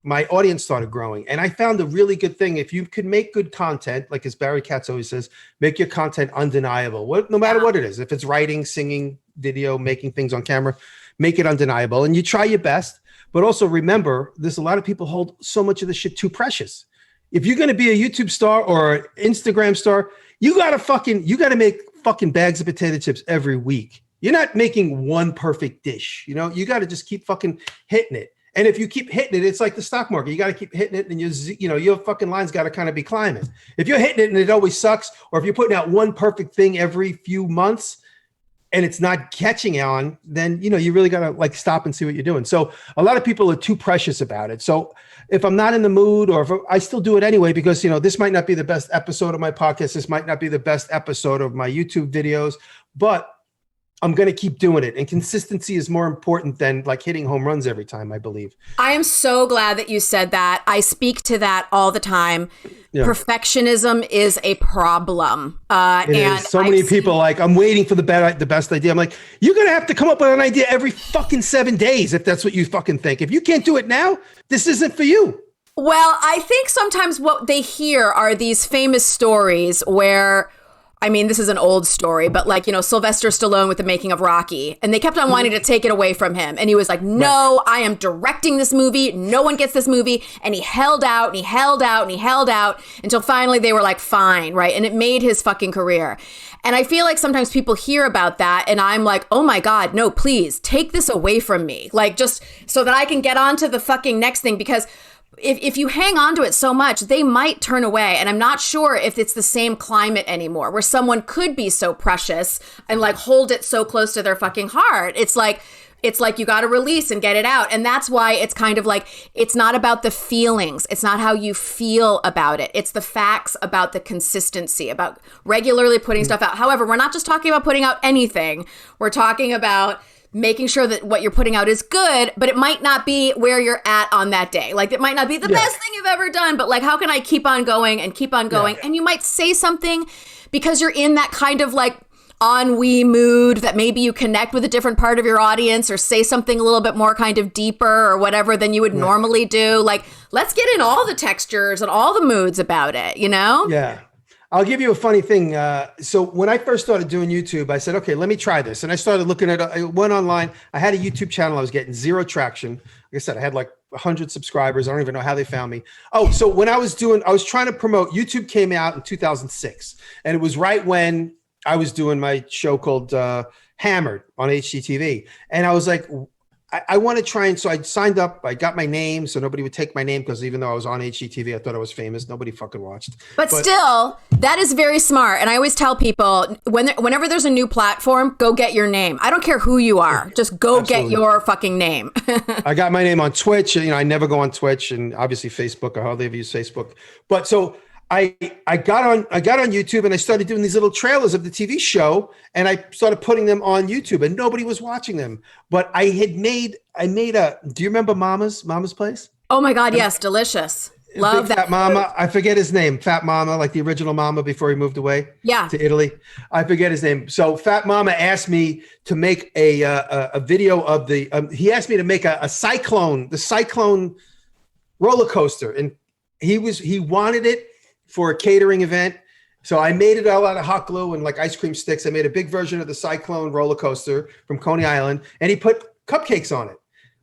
my audience started growing. And I found a really good thing. If you could make good content, as Barry Katz always says, make your content undeniable, no matter what it is. If it's writing, singing, video, making things on camera, make it undeniable. And you try your best, but also remember, there's a lot of people hold so much of this shit too precious. If you're going to be a YouTube star or an Instagram star, you got to make fucking bags of potato chips every week. You're not making one perfect dish. You got to just keep fucking hitting it. And if you keep hitting it, it's like the stock market. You got to keep hitting it, and your fucking line's got to kind of be climbing. If you're hitting it and it always sucks, or if you're putting out one perfect thing every few months and it's not catching on, then you really got to stop and see what you're doing. So a lot of people are too precious about it. So if I'm not in the mood, or if I still do it anyway, because this might not be the best episode of my podcast, this might not be the best episode of my YouTube videos, but I'm going to keep doing it. And consistency is more important than hitting home runs every time, I believe. I am so glad that you said that. I speak to that all the time. Yeah. Perfectionism is a problem. So many people I'm waiting for the best idea. I'm like, you're going to have to come up with an idea every fucking 7 days if that's what you fucking think. If you can't do it now, this isn't for you. Well, I think sometimes what they hear are these famous stories where, this is an old story, but Sylvester Stallone with the making of Rocky, and they kept on wanting to take it away from him. And he was like, no, I am directing this movie. No one gets this movie. And he held out and he held out and he held out until finally they were like, fine. Right. And it made his fucking career. And I feel like sometimes people hear about that and I'm like, oh my God, no, please take this away from me. Just so that I can get on to the fucking next thing, because if you hang on to it so much, they might turn away. And I'm not sure if it's the same climate anymore where someone could be so precious and hold it so close to their fucking heart. It's like you got to release and get it out. And that's why it's kind of it's not about the feelings. It's not how you feel about it. It's the facts about the consistency, about regularly putting stuff out. However, we're not just talking about putting out anything. We're talking about making sure that what you're putting out is good, but it might not be where you're at on that day. It might not be the best thing you've ever done, but how can I keep on going and keep on going? Yeah. And you might say something because you're in that kind of ennui mood that maybe you connect with a different part of your audience, or say something a little bit more kind of deeper or whatever than you would normally do. Let's get in all the textures and all the moods about it, Yeah. I'll give you a funny thing. So when I first started doing YouTube, I said, okay, let me try this. And I started looking at I went online. I had a YouTube channel. I was getting zero traction. Like I said, I had 100 subscribers. I don't even know how they found me. Oh, so when I was trying to promote, YouTube came out in 2006. And it was right when I was doing my show called Hammered on HGTV. And I was like, I want to try. And so I signed up. I got my name so nobody would take my name, because even though I was on HGTV, I thought I was famous. Nobody fucking watched. But still, that is very smart. And I always tell people, whenever there's a new platform, go get your name. I don't care who you are. Just go Absolutely. Get your fucking name. I got my name on Twitch. I never go on Twitch, and obviously Facebook. I hardly ever use Facebook. But so I got on YouTube, and I started doing these little trailers of the TV show, and I started putting them on YouTube, and nobody was watching them. But I made do you remember Mama's Place? Oh my God, yes, delicious. Love that. Fat Mama. I forget his name. Fat Mama, like the original Mama before he moved away to Italy. I forget his name. So Fat Mama asked me to make a video of he asked me to make the Cyclone roller coaster, and he wanted it for a catering event. So I made it all out of hot glue and ice cream sticks. I made a big version of the Cyclone roller coaster from Coney Island, and he put cupcakes on it.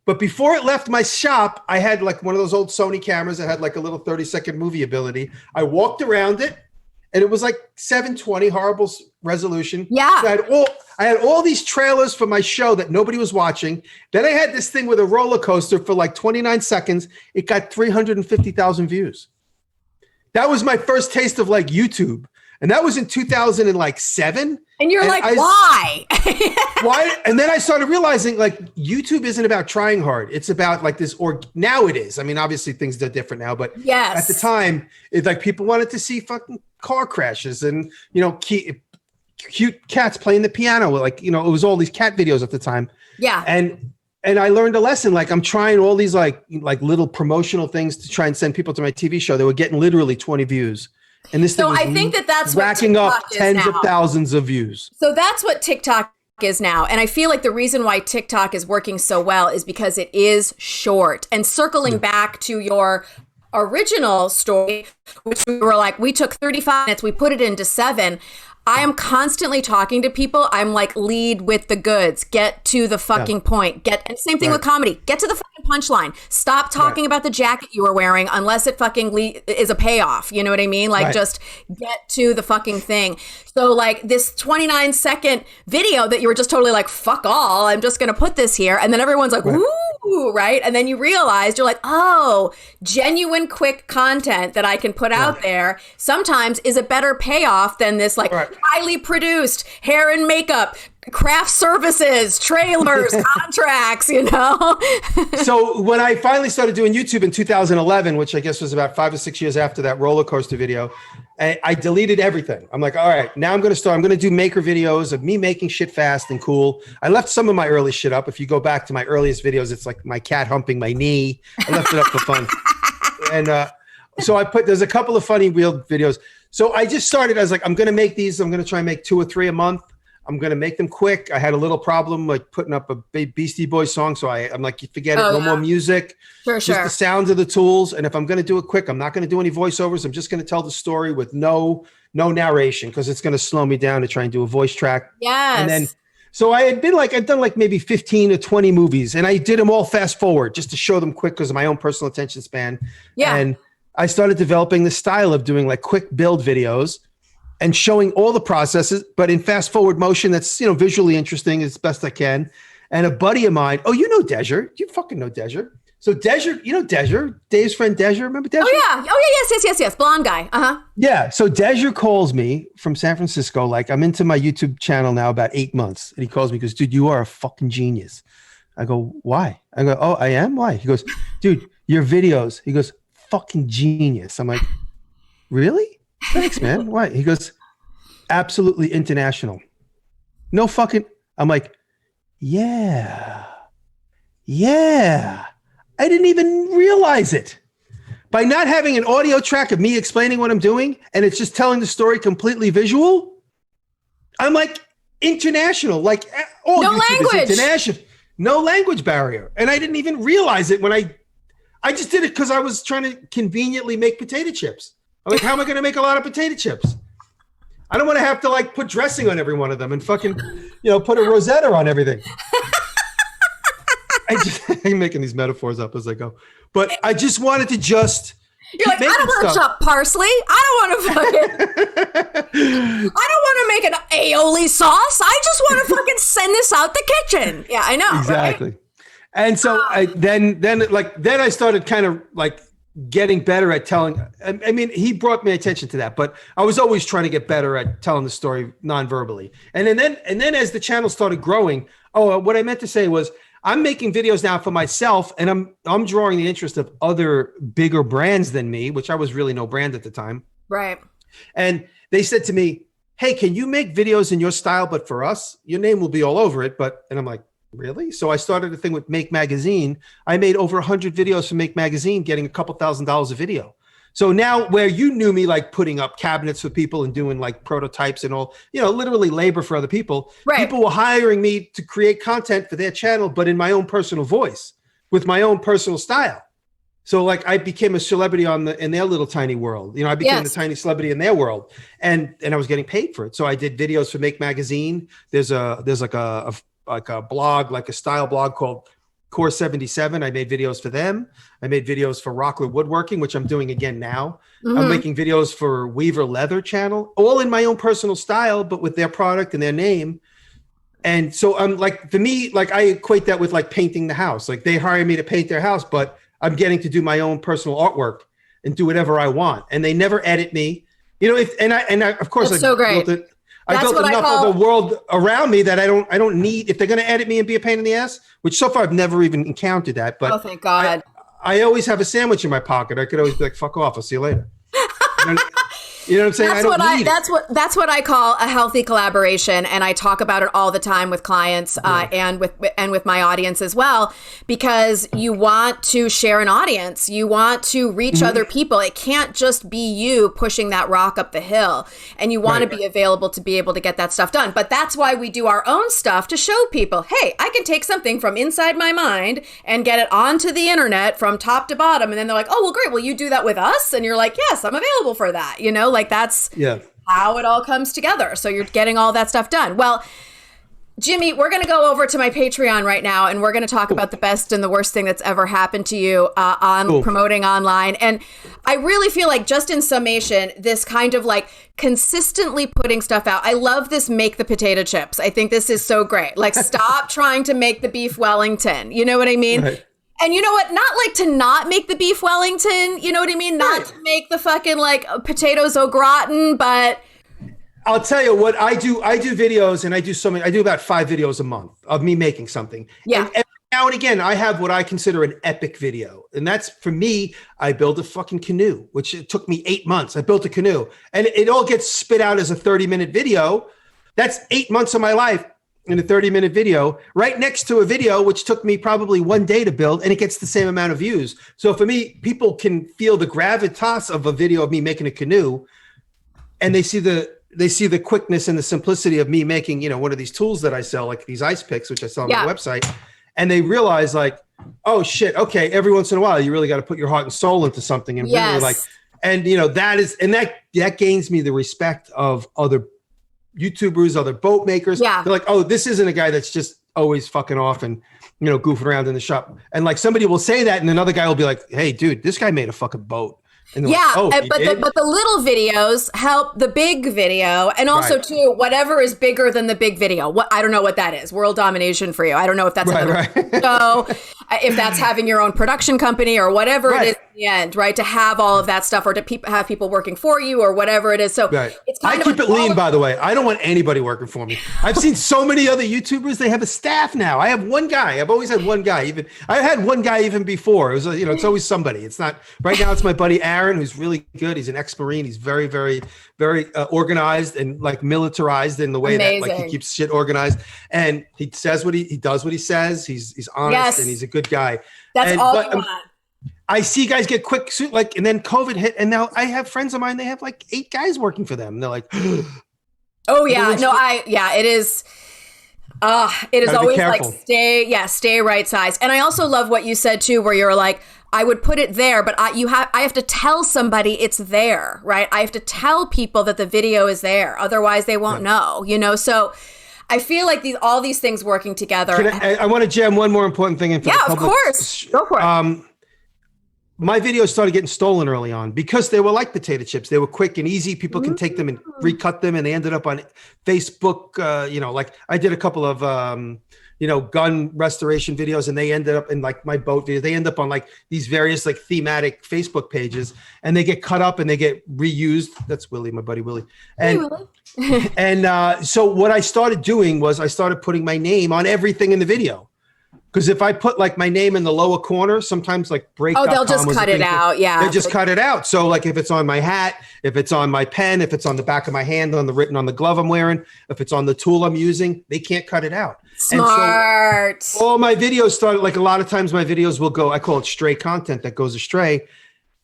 But before it left my shop, I had one of those old Sony cameras that had a little 30-second movie ability. I walked around it, and it was 720 horrible resolution. Yeah. So I had all these trailers for my show that nobody was watching. Then I had this thing with a roller coaster for 29 seconds. It got 350,000 views. that was my first taste of like YouTube. And that was in 2007. And you're like, why? Why? And then I started realizing like YouTube isn't about trying hard. It's about like this, or now it is. I mean, obviously things are different now, but yes, at the time, it's like people wanted to see fucking car crashes and, you know, cute cats playing the piano. Like, you know, it was all these cat videos at the time. Yeah. And I learned a lesson. Like I'm trying all these like little promotional things to try and send people to my TV show. They were getting literally 20 views. And this thing I think that's racking up tens of thousands of views. So that's what TikTok is now. And I feel like the reason why TikTok is working so well is because it is short. And circling back to your original story, which we were like, we took 35 minutes, we put it into 7. I am constantly talking to people. I'm like, lead with the goods, get to the fucking point, and same thing with comedy, get to the fucking punchline. Stop talking about the jacket you were wearing unless it fucking is a payoff. You know what I mean? Like just get to the fucking thing. So like this 29-second video that you were just totally like, fuck all, I'm just going to put this here. And then everyone's like, ooh, right? And then you realize you're like, oh, genuine quick content that I can put out there sometimes is a better payoff than this like highly produced hair and makeup, craft services, trailers, contracts, you know? So when I finally started doing YouTube in 2011, which I guess was about 5 or 6 years after that roller coaster video, I deleted everything. I'm like, all right, now I'm going to do maker videos of me making shit fast and cool. I left some of my early shit up. If you go back to my earliest videos, it's like my cat humping my knee. I left it up for fun. And so there's a couple of funny real videos. So I just started, I was like, I'm going to make these. I'm going to try and make 2 or 3 a month. I'm going to make them quick. I had a little problem like putting up a big Beastie Boys song. So I'm like, you forget it. No more music. Just the sounds of the tools. And if I'm going to do it quick, I'm not going to do any voiceovers. I'm just going to tell the story with no narration because it's going to slow me down to try and do a voice track. Yes. And then, so I've done like maybe 15 or 20 movies and I did them all fast forward just to show them quick because of my own personal attention span. Yeah. And I started developing the style of doing like quick build videos and showing all the processes, but in fast forward motion that's, you know, visually interesting as best I can. And a buddy of mine, oh, you know Dejer. You fucking know Dejer. So Dejer, you know Dejer, Dave's friend Dejer. Remember Dejer? Oh, yeah. Yes. Blonde guy. Uh-huh. Yeah. So Dejer calls me from San Francisco. Like I'm into my YouTube channel now about 8 months. And he calls me, goes, dude, you are a fucking genius. I go, why? I go, oh, I am? Why? He goes, dude, your videos. He goes, fucking genius. I'm like, really? Thanks, man. Why? He goes, absolutely international. No fucking. I'm like, yeah. I didn't even realize it. By not having an audio track of me explaining what I'm doing, and it's just telling the story completely visual, I'm like, international. Like, oh, no language. International. No language barrier. And I didn't even realize it when I just did it because I was trying to conveniently make potato chips. I'm like, how am I going to make a lot of potato chips? I don't want to have to like put dressing on every one of them and fucking, you know, put a Rosetta on everything. I'm making these metaphors up as I go, but I just wanted to You're like, I don't want to chop parsley. I don't want to make an aioli sauce. I just want to fucking send this out the kitchen. Yeah, I know. Exactly. Right? And so then I started kind of like getting better at telling. I mean, he brought my attention to that, but I was always trying to get better at telling the story non-verbally. And then as the channel started growing, what I meant to say was I'm making videos now for myself, and I'm drawing the interest of other bigger brands than me, which I was really no brand at the time. Right. And they said to me, "Hey, can you make videos in your style, but for us? Your name will be all over it." And I'm like, really? So I started a thing with Make Magazine. I made over 100 videos for Make Magazine, getting a couple $1,000s a video. So now where you knew me like putting up cabinets for people and doing like prototypes and all, you know, literally labor for other people, people were hiring me to create content for their channel, but in my own personal voice with my own personal style. So like I became a celebrity in their little tiny world. You know, I became the tiny celebrity in their world, and I was getting paid for it. So I did videos for Make Magazine. There's like a blog, like a style blog called Core 77. I made videos for them. I made videos for Rockler Woodworking, which I'm doing again now. Mm-hmm. I'm making videos for Weaver Leather channel, all in my own personal style, but with their product and their name. And so I'm like, for me, like I equate that with like painting the house. Like they hire me to paint their house, but I'm getting to do my own personal artwork. and do whatever I want. And they never edit me. You know, of course, that's so great. I built enough of a world around me that I don't need, if they're going to edit me and be a pain in the ass, which so far I've never even encountered that. But thank God. I always have a sandwich in my pocket. I could always be like, fuck off. I'll see you later. You know what I'm saying? That's what I call a healthy collaboration, and I talk about it all the time with clients and with my audience as well, because you want to share an audience, you want to reach other people. It can't just be you pushing that rock up the hill, and you want to be available to be able to get that stuff done. But that's why we do our own stuff, to show people, hey, I can take something from inside my mind and get it onto the internet from top to bottom, and then they're like, oh, well, great, will you do that with us? And you're like, yes, I'm available for that. You know, like that's how it all comes together. So you're getting all that stuff done. Well, Jimmy, we're going to go over to my Patreon right now, and we're going to talk about the best and the worst thing that's ever happened to you on promoting online. And I really feel like, just in summation, this kind of like consistently putting stuff out. I love this make the potato chips. I think this is so great. Like, stop trying to make the beef Wellington. You know what I mean? Right. And you know what? Not like to not make the beef Wellington, you know what I mean? Not to make the fucking like potatoes au gratin, but I'll tell you what I do. I do videos, and I do about 5 videos a month of me making something. Yeah. And every now and again, I have what I consider an epic video. And that's, for me, I build a fucking canoe, which it took me 8 months. I built a canoe, and it all gets spit out as a 30-minute video. That's 8 months of my life in a 30-minute video, right next to a video which took me probably 1 day to build, and it gets the same amount of views. So for me, people can feel the gravitas of a video of me making a canoe, and they see the quickness and the simplicity of me making, you know, one of these tools that I sell, like these ice picks, which I sell on my website, and they realize like, oh shit, okay, every once in a while you really got to put your heart and soul into something, and really like, and you know, that gains me the respect of other YouTubers, other boat makers. They're like, oh, this isn't a guy that's just always fucking off and, you know, goofing around in the shop. And like, somebody will say that, and another guy will be like, hey dude, this guy made a fucking boat. And like, oh, but the little videos help the big video, and also too, whatever is bigger than the big video. What, I don't know what that is. World domination for you. I don't know if that's so if that's having your own production company or whatever it is in the end, right? To have all of that stuff, or to have people working for you, or whatever it is. So it's kind I keep it lean, by the way. I don't want anybody working for me. I've seen so many other YouTubers. They have a staff now. I have one guy. I've always had one guy. I had one guy even before. It was, you know, it's always somebody. It's not right now. It's my buddy Aaron, who's really good. He's an ex-Marine. He's very, very, very organized and like militarized in the way that like he keeps shit organized. And he says he does what he says. He's honest and he's a good guy. That's all you want. I see guys get quick, like, and then COVID hit, and now I have friends of mine. They have like 8 guys working for them. And they're like, oh yeah, no, it is. It is always like stay right size. And I also love what you said too, where you're like, I would put it there, but I have to tell somebody it's there, right? I have to tell people that the video is there, otherwise they won't know, you know. So I feel like all these things working together. I want to jam one more important thing in for the public. Of course, go for it. My videos started getting stolen early on because they were like potato chips. They were quick and easy. People can take them and recut them, and they ended up on Facebook. You know, like I did a couple of, you know, gun restoration videos, and they ended up in like my boat videos. They end up on like these various like thematic Facebook pages, and they get cut up and they get reused. That's Willie, my buddy Willie. And, hey, Willie. And so what I started doing was I started putting my name on everything in the video. Because if I put like my name in the lower corner, sometimes like break.com. Oh, they'll just cut it out. Yeah. They just cut it out. So like if it's on my hat, if it's on my pen, if it's on the back of my hand, written on the glove I'm wearing, if it's on the tool I'm using, they can't cut it out. Smart. And so all my videos started, like a lot of times my videos will go, I call it stray content that goes astray.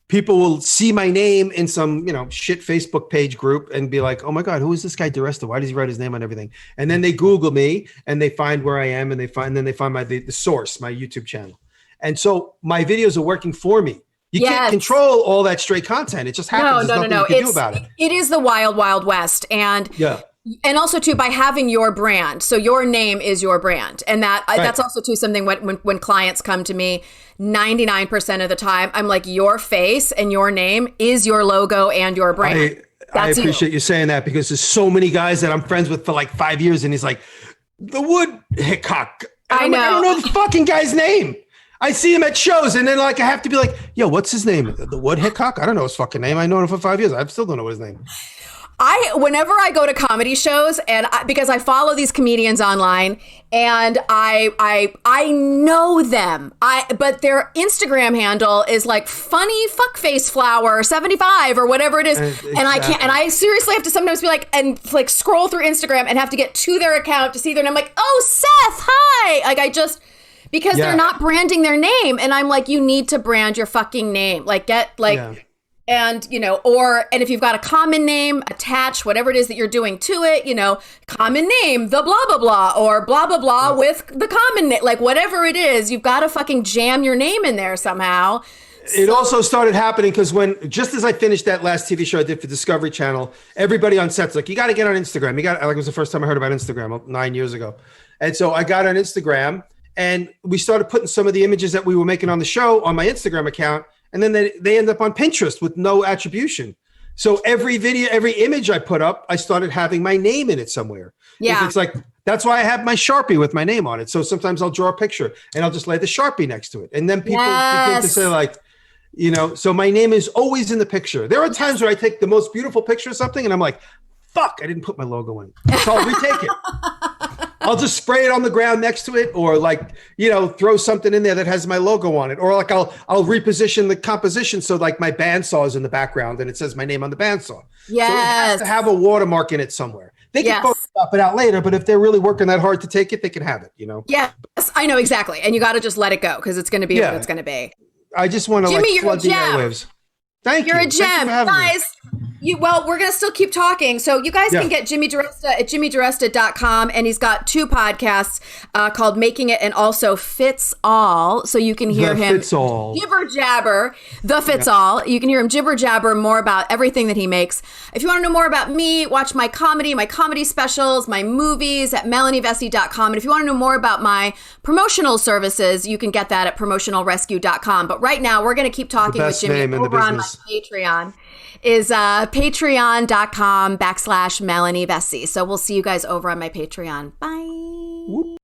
People will see my name in some, you know, shit Facebook page group and be like, oh my God, who is this guy DiResta? Why does he write his name on everything? And then they Google me and they find where I am, and then they find the source, my YouTube channel. And so my videos are working for me. You can't control all that stray content. It just happens. No. You can do about it. It is the wild, wild west. And and also too, by having your brand, so your name is your brand, and that's also too something when clients come to me, 99% of the time, I'm like, your face and your name is your logo and your brand. I appreciate you saying that, because there's so many guys that I'm friends with for like 5 years, and he's like, the Wood Hickok. I know. I don't know the fucking guy's name. I see him at shows, and then like I have to be like, yo, what's his name? The Wood Hickok? I don't know his fucking name. I know him for 5 years. I still don't know his name. Whenever I go to comedy shows, because I follow these comedians online, and I know them, but their Instagram handle is like funny fuckface flower 75 or whatever it is, exactly. And I can't, and I seriously have to sometimes be like, and like scroll through Instagram and have to get to their account to see their, and I'm like, oh Seth, hi, like I just. Because they're not branding their name, and I'm like, you need to brand your fucking name, like get like. Yeah. And, you know, and if you've got a common name, attach whatever it is that you're doing to it, you know, common name, the blah, blah, blah, or blah, blah, blah with the common name, like whatever it is, you've got to fucking jam your name in there somehow. It also started happening because just as I finished that last TV show I did for Discovery Channel, everybody on set's like, you got to get on Instagram. Like it was the first time I heard about Instagram 9 years ago. And so I got on Instagram, and we started putting some of the images that we were making on the show on my Instagram account. And then they end up on Pinterest with no attribution. So every video, every image I put up, I started having my name in it somewhere. Yeah. It's like, that's why I have my Sharpie with my name on it. So sometimes I'll draw a picture and I'll just lay the Sharpie next to it. And then people begin to say like, you know, so my name is always in the picture. There are times where I take the most beautiful picture of something and I'm like, fuck, I didn't put my logo in. So I'll retake it. I'll just spray it on the ground next to it, or like, you know, throw something in there that has my logo on it, or like I'll reposition the composition so like my bandsaw is in the background and it says my name on the bandsaw. Yes. So it has to have a watermark in it somewhere. They can Photoshop it out later, but if they're really working that hard to take it, they can have it, you know? Yes, I know exactly. And you got to just let it go because it's going to be what it's going to be. I just want to like flood the airwaves. Thank you. You're a gem. Guys, we're going to still keep talking. So you guys can get Jimmy DiResta at jimmydiresta.com. And he's got 2 podcasts called Making It and also Fitz All. So you can hear him jibber jabber, the Fitz All. You can hear him jibber jabber more about everything that he makes. If you want to know more about me, watch my comedy specials, my movies at melanievesey.com. And if you want to know more about my promotional services, you can get that at promotionalrescue.com. But right now we're going to keep talking with Jimmy over on my Patreon. Is patreon.com/Melanie Vesey. So we'll see you guys over on my Patreon. Bye. Whoop.